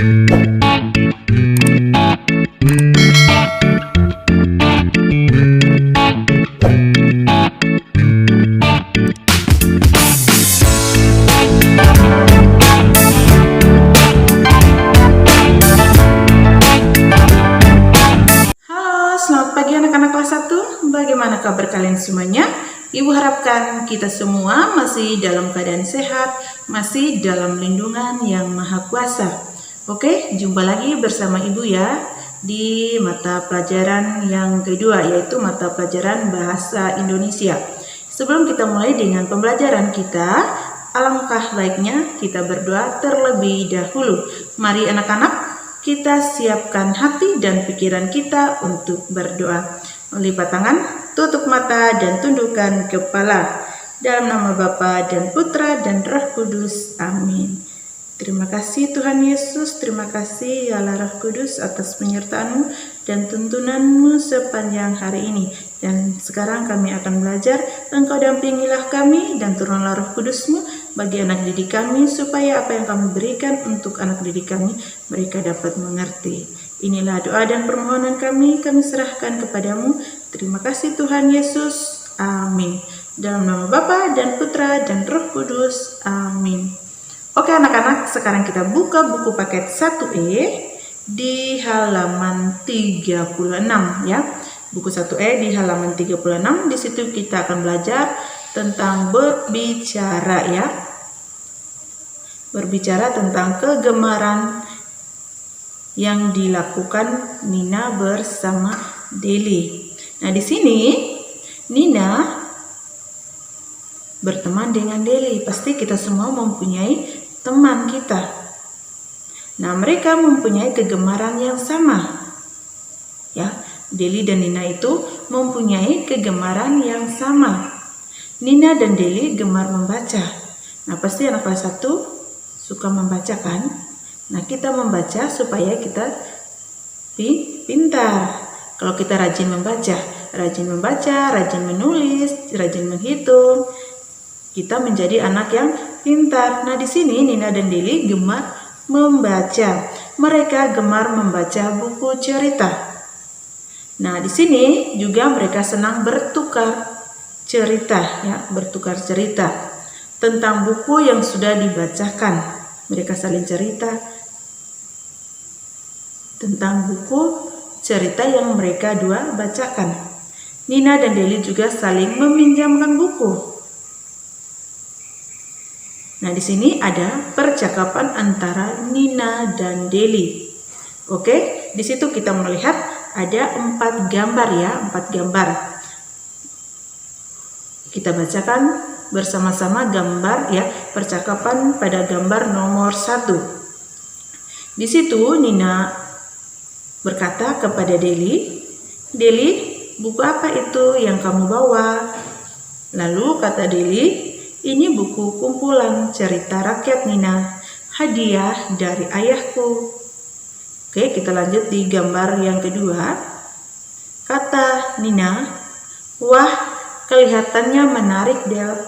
Selamat pagi anak-anak kelas 1. Bagaimana kabar kalian semuanya? Ibu harapkan kita semua masih dalam keadaan sehat, masih dalam lindungan yang maha kuasa. Oke, jumpa lagi bersama Ibu ya di mata pelajaran yang kedua, yaitu mata pelajaran Bahasa Indonesia. Sebelum kita mulai dengan pembelajaran kita, alangkah baiknya kita berdoa terlebih dahulu. Mari anak-anak, kita siapkan hati dan pikiran kita untuk berdoa. Lipat tangan, tutup mata, dan tundukkan kepala. Dalam nama Bapa dan Putra dan Roh Kudus. Amin. Terima kasih Tuhan Yesus, terima kasih ya Allah Roh Kudus atas penyertaan-Mu dan tuntunan-Mu sepanjang hari ini. Dan sekarang kami akan belajar, Engkau dampingilah kami dan turunlah Roh Kudus-Mu bagi anak didik kami, supaya apa yang kami berikan untuk anak didik kami, mereka dapat mengerti. Inilah doa dan permohonan kami serahkan kepadamu. Terima kasih Tuhan Yesus. Amin. Dalam nama Bapa dan Putra dan Roh Kudus. Amin. Oke anak-anak, sekarang kita buka buku paket 1E di halaman 36 ya. Buku 1E di halaman 36, di situ kita akan belajar tentang berbicara ya. Berbicara tentang kegemaran yang dilakukan Nina bersama Deli. Nah, di sini Nina berteman dengan Deli. Pasti kita semua mempunyai teman kita. Nah, mereka mempunyai kegemaran yang sama. Ya, Deli dan Nina itu mempunyai kegemaran yang sama. Nina dan Deli gemar membaca. Nah, pasti anak kelas 1 suka membaca kan? Nah, kita membaca supaya kita pintar. Kalau kita rajin membaca, rajin menulis, rajin menghitung, kita menjadi anak yang pintar. Nah, di sini Nina dan Deli gemar membaca. Mereka gemar membaca buku cerita. Nah, di sini juga mereka senang bertukar cerita ya, bertukar cerita tentang buku yang sudah dibacakan. Mereka saling cerita tentang buku cerita yang mereka dua bacakan. Nina dan Deli juga saling meminjamkan buku. Nah, di sini ada percakapan antara Nina dan Deli. Oke, di situ kita melihat ada 4 gambar ya, 4 gambar. Kita bacakan bersama-sama gambar ya, percakapan pada gambar nomor 1. Di situ Nina berkata kepada Deli, "Deli, buku apa itu yang kamu bawa?" Lalu kata Deli, "Ini buku kumpulan cerita rakyat Nina, hadiah dari ayahku." Oke, kita lanjut di gambar yang kedua. Kata Nina, "Wah, kelihatannya menarik, Del."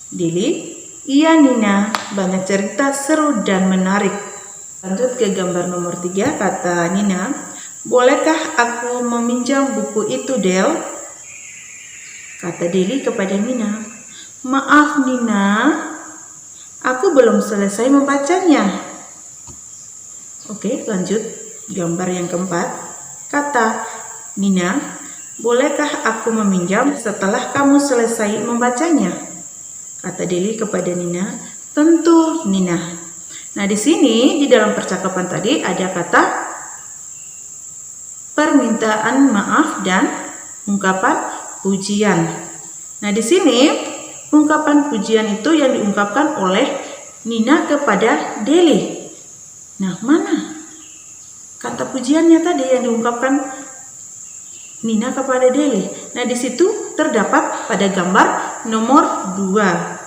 Deli, "Iya Nina, banyak cerita seru dan menarik." Lanjut ke gambar nomor 3, kata Nina, "Bolehkah aku meminjam buku itu, Del?" Kata Deli kepada Nina, "Maaf Nina, aku belum selesai membacanya." Oke, lanjut gambar yang keempat. Kata Nina, "Bolehkah aku meminjam setelah kamu selesai membacanya?" Kata Deli kepada Nina, "Tentu Nina." Nah, di sini di dalam percakapan tadi ada kata permintaan maaf dan ungkapan pujian. Nah, di sini ungkapan pujian itu yang diungkapkan oleh Nina kepada Deli. Nah, mana kata pujiannya tadi yang diungkapkan Nina kepada Deli? Nah, di situ terdapat pada gambar nomor 2.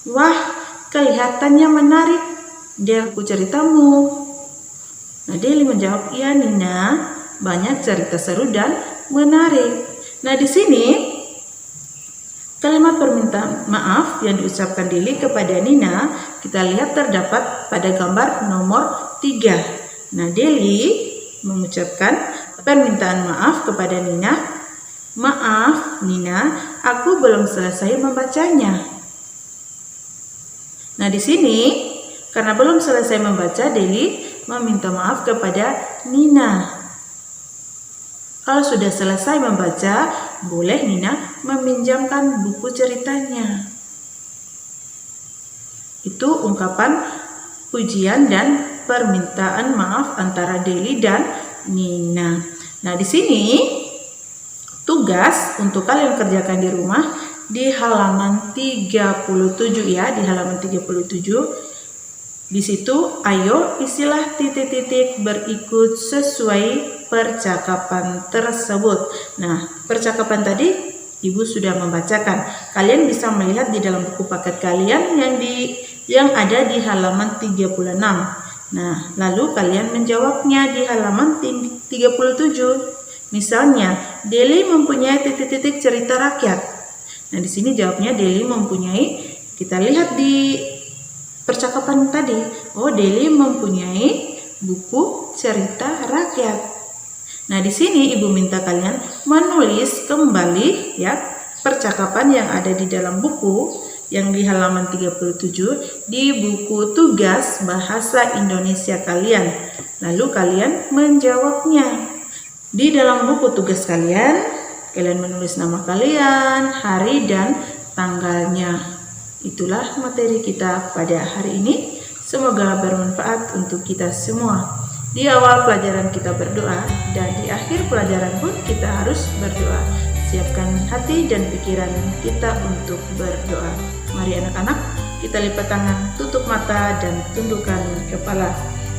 "Wah, kelihatannya menarik, Del, buku ceritamu." Nah, Deli menjawab, "Iya Nina, banyak cerita seru dan menarik." Nah, di sini kalimat permintaan maaf yang diucapkan Deli kepada Nina kita lihat terdapat pada gambar nomor 3. Nah, Deli mengucapkan permintaan maaf kepada Nina. "Maaf, Nina, aku belum selesai membacanya." Nah, di sini karena belum selesai membaca, Deli meminta maaf kepada Nina. Kalau sudah selesai membaca, boleh Nina meminjamkan buku ceritanya. Itu ungkapan pujian dan permintaan maaf antara Deli dan Nina. Nah, di sini tugas untuk kalian kerjakan di rumah di halaman 37 ya, di halaman 37. Di situ ayo isilah titik-titik berikut sesuai percakapan tersebut. Nah, percakapan tadi Ibu sudah membacakan. Kalian bisa melihat di dalam buku paket kalian yang ada di halaman 36. Nah, lalu kalian menjawabnya di halaman 37. Misalnya, Deli mempunyai titik-titik cerita rakyat. Nah, di sini jawabnya Deli mempunyai. Kita lihat di percakapan tadi. Oh, Deli mempunyai buku cerita rakyat. Nah, di sini Ibu minta kalian menulis kembali ya percakapan yang ada di dalam buku yang di halaman 37 di buku tugas bahasa Indonesia kalian. Lalu kalian menjawabnya. Di dalam buku tugas kalian menulis nama kalian, hari dan tanggalnya. Itulah materi kita pada hari ini. Semoga bermanfaat untuk kita semua. Di awal pelajaran kita berdoa dan di akhir pelajaran pun kita harus berdoa. Siapkan hati dan pikiran kita untuk berdoa. Mari anak-anak, kita lipat tangan, tutup mata dan tundukkan kepala.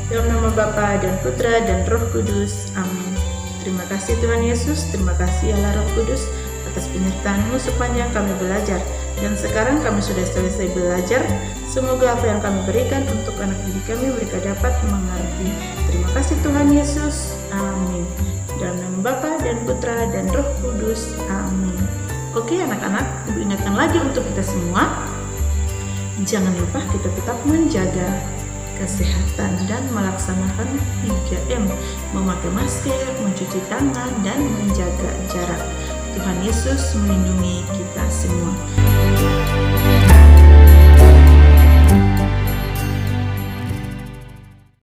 Dalam nama Bapa dan Putra dan Roh Kudus. Amin. Terima kasih Tuhan Yesus, terima kasih Allah Roh Kudus atas penyertaan-Mu sepanjang kami belajar. Dan sekarang kami sudah selesai belajar. Semoga apa yang kami berikan untuk anak didik kami mereka dapat mengerti. Terima kasih Tuhan Yesus. Amin. Dalam nama Bapa dan Putra dan Roh Kudus. Amin. Oke anak-anak, Ibu ingatkan lagi untuk kita semua. Jangan lupa kita tetap menjaga kesehatan dan melaksanakan 3M. Memakai masker, mencuci tangan, dan menjaga jarak. Tuhan Yesus melindungi kita semua.